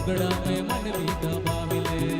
લુગડા મેં મન બી દબાવી લે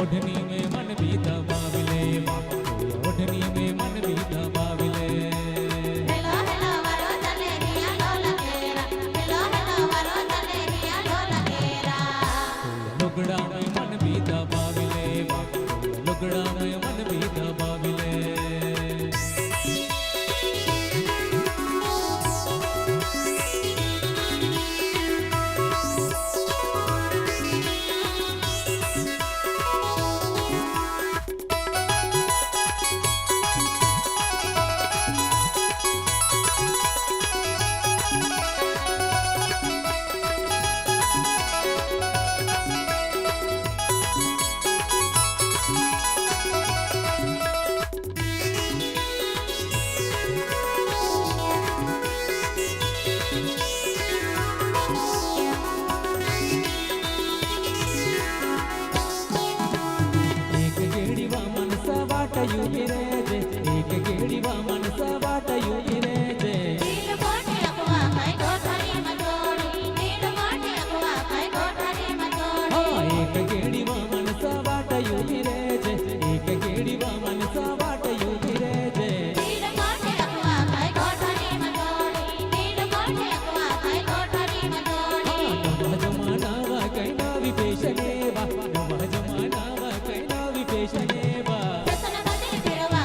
ओढ़नी में मन भी दबावी ले ओढ़नी में मन भी दबावी ले हेलो हेलो वारो चले रिया ढोल केरा हेलो हेलो वारो चले रिया ढोल केरा लुगड़ा में मन भी दबावी ले लुगड़ा में मन भी दबावी ले युवी रे एक गेड़ी वा मन सवाट युवी रे जे नील मोटे अगवा काय कोठरी मचोड़ी नील मोटे अगवा काय कोठरी मचोड़ी हां एक गेड़ी वा मन सवाट युवी रे जे एक गेड़ी वा मन सवाट युवी रे जे नील मोटे अगवा काय कोठरी मचोड़ी नील मोटे अगवा काय कोठरी मचोड़ी जमाना वा कई नवी पेशने वा जमाना वा कई नवी पेशने वा ससन बदल फिरवा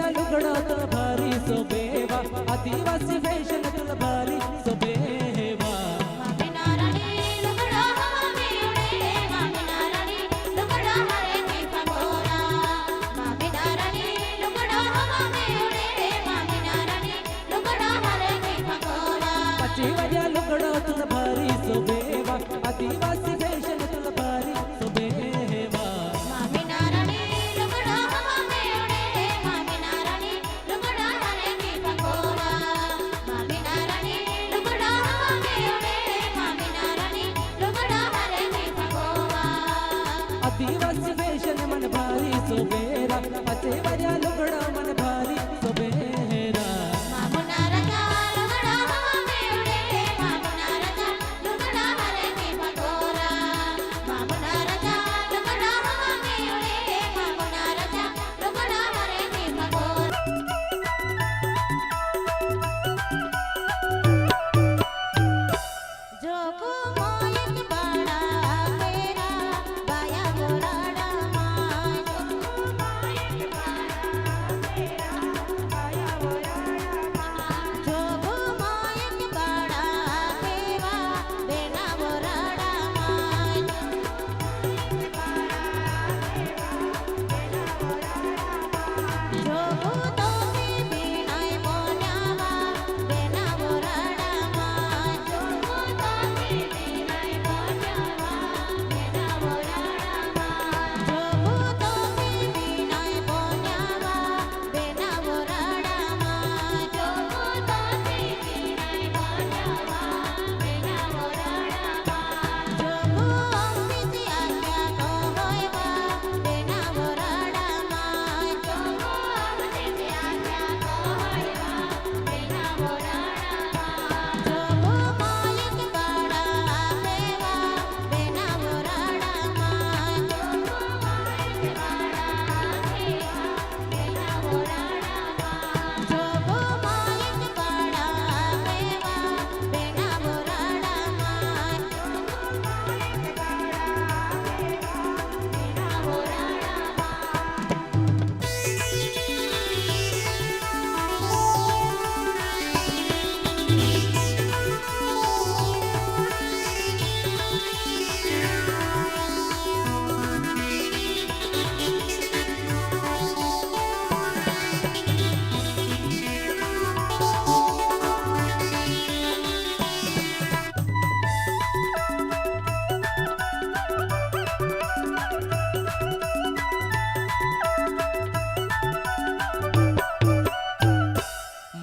वर्या लुगड़ा तुल भारी सोबेवा आदिवासी फैशन तुल भारी सोबेवा मामिना राणी लुगड़ा हवा में उड़े मामिना राणी लुगड़ा हरे की फगोरा मामिना राणी लुगड़ा हवा में उड़े मामिना राणी लुगड़ा हरे की फगोरा पची वर्या लुगड़ा तुल भारी सोबेवा आदिवासी फैशन तुल भारी सोबेवा मामिना राणी लुगड़ा हवा में उड़े मामिना राणी लुगड़ा हरे की फगोरा मामिना राणी लुगड़ा हवा में उड़े मामिना राणी लुगड़ा हरे की फगोरा आदिवासी फैशन मन भारी सोबेरा पची वर्या लुगड़ा मन भारी सोबेरा मामुना राजा लुगड़ा हवा में उड़े मामुना राजा लुगड़ा हरे की फगोरा मामुना राजा लुगड़ा हवा में उड़े मामुना राजा लुगड़ा हरे की फगोरा जोगो मोयत बड़ा तेरा बाया बोराड़ा माय जोगो मोयत बड़ा तेरा बाया बोराड़ा माय जोगो मोयत बड़ा तेरा बेना बोराड़ा माय जोगो मोयत बड़ा तेरा बेना बोराड़ा माय जोगो तो बीनाय मोन्यावा बेना बोराड़ा माय जोगो तो बीनाय मोन्यावा बेना बोराड़ा माय जोगो तो बीनाय मोन्यावा बेना बोराड़ा माय जोगो तो बीनाय मोन्यावा बेना बोराड़ा माय जोगो अमृति आज्ञा तो होयवा बेना बोराड़ा माय जोगो अमृति आज्ञा तो होयवा बेना बोराड़ा माय जोगो मालिक बड़ा देवा बेना बोराड़ा माय जोगो मालिक बड़ा देवा बेना बोराड़ा माय जोगो मालिक बड़ा देवा बेना बोराड़ा माय जोगो मालिक बड़ा देवा बेना बोराड़ा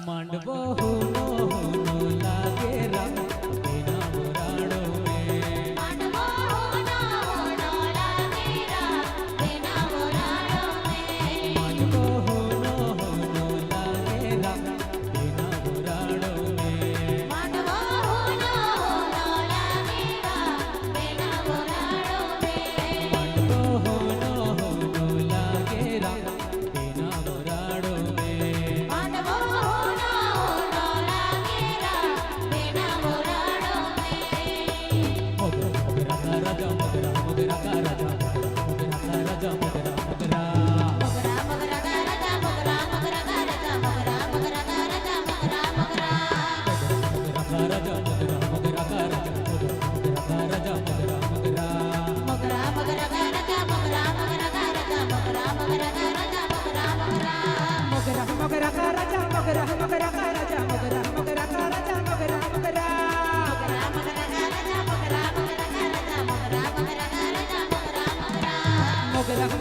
मांडवो होनो होनो लागे राम बिना मुराड़ो में मांडवो होनो होनो लागेरा बेना बोराड़ो में मांडवो होनो होनो लागे राम बिना मुराड़ो में मांडवो होनो होनो लागेरा बेना बोराड़ो में मांडवो होनो होनो लागे राम बिना मुराड़ो में मांडवो होनो होनो लागेरा बेना बोराड़ो में मोगरा का राजा मोगरा मोगरा का राजा मोगरा का राजा मोगरा मोगरा मोगरा मोगरा का राजा मोगरा मोगरा का राजा मोगरा मोगरा का राजा मोगरा मोगरा मोगरा का राजा मोगरा मोगरा का राजा मोगरा का राजा मोगरा मोगरा मोगरा मोगरा का राजा मोगरा मोगरा का राजा मोगरा मोगरा का राजा मोगरा मोगरा मोगरा मोगरा का राजा मोगरा मोगरा का राजा मोगरा मोगरा का राजा मोगरा मोगरा मोगरा मोगरा का राजा मोगरा मोगरा का राजा मोगरा मोगरा का राजा मोगरा मोगरा मोगरा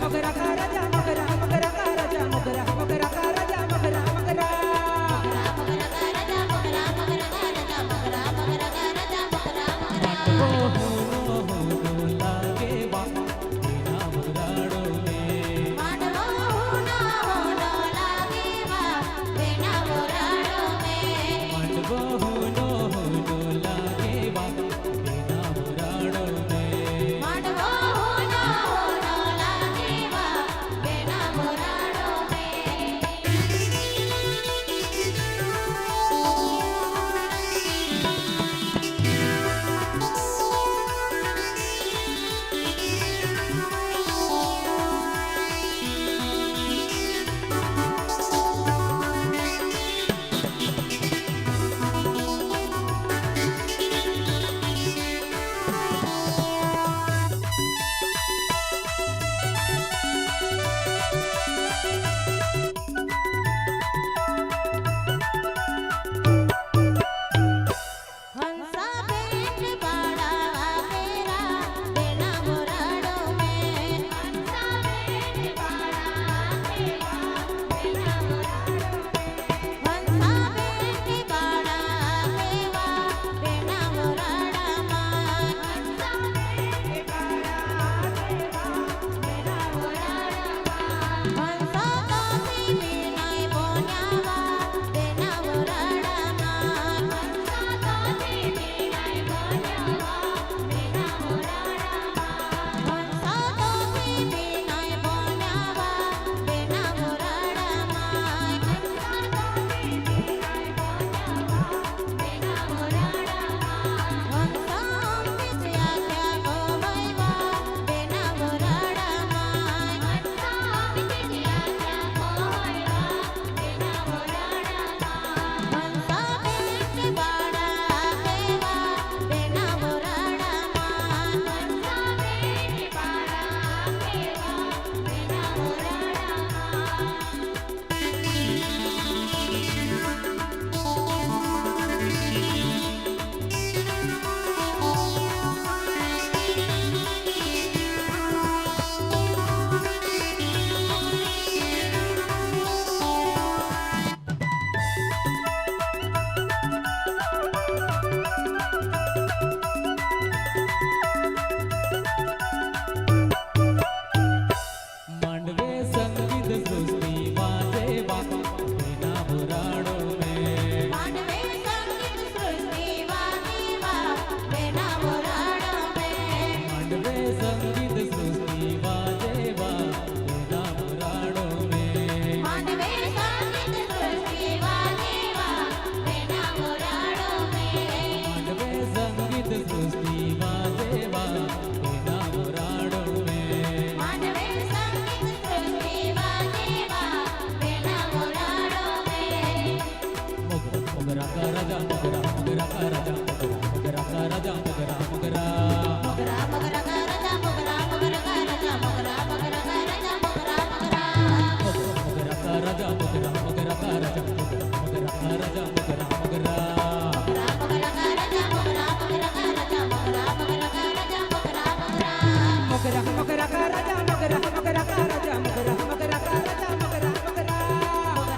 मोगरा का राजा मोगरा मोगरा का राजा मोगरा मोगरा का राजा मोगरा मोगरा मोगरा मोगरा का राजा मोगरा मोगरा का राजा मोगरा मोगरा का राजा मोगरा मोगरा ओ हो हो लागे बा बिना मुराड़ो में मांडवो होनो होनो लागेवा बेना बोराड़ो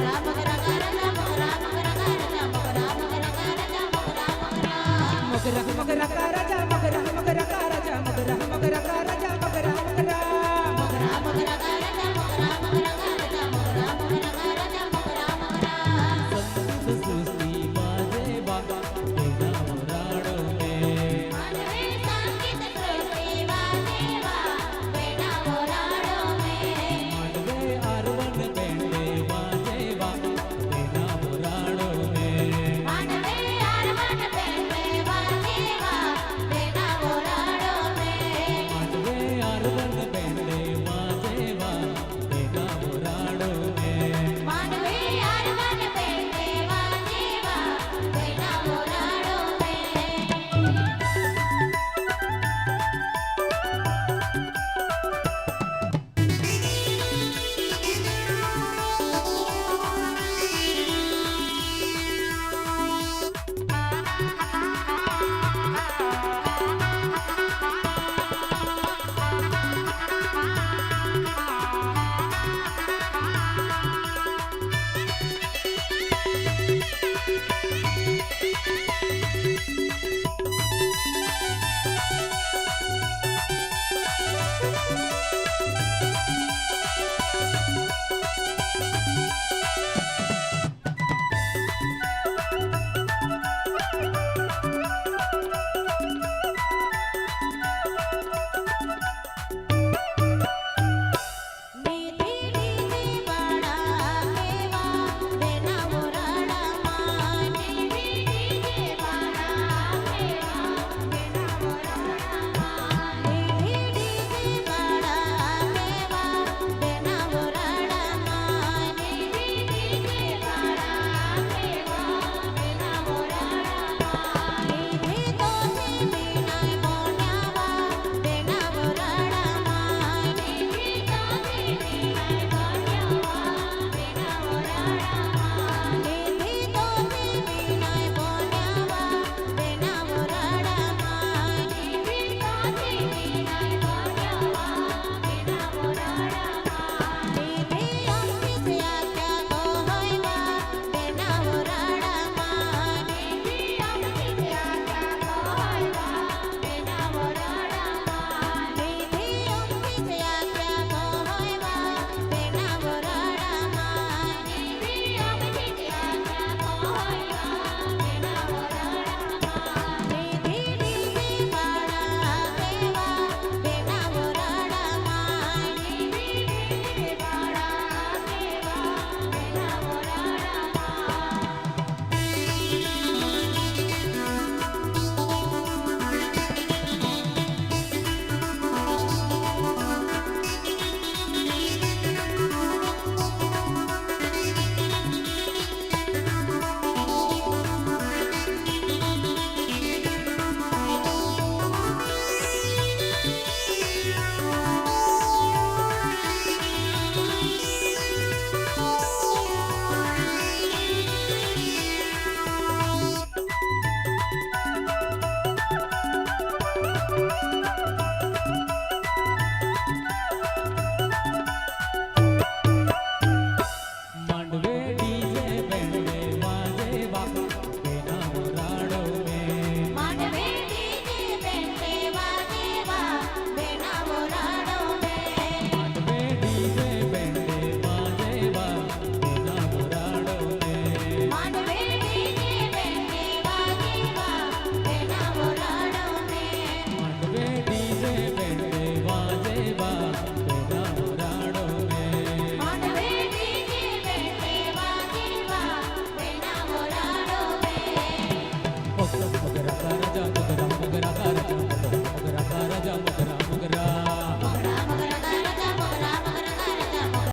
મોગરા મોગરા ગરજા મોગરા મોગરા ગરજા મોગરા મોગરા ગરજા મોગરા મોગરા મોગરા મોગરા કા રાજા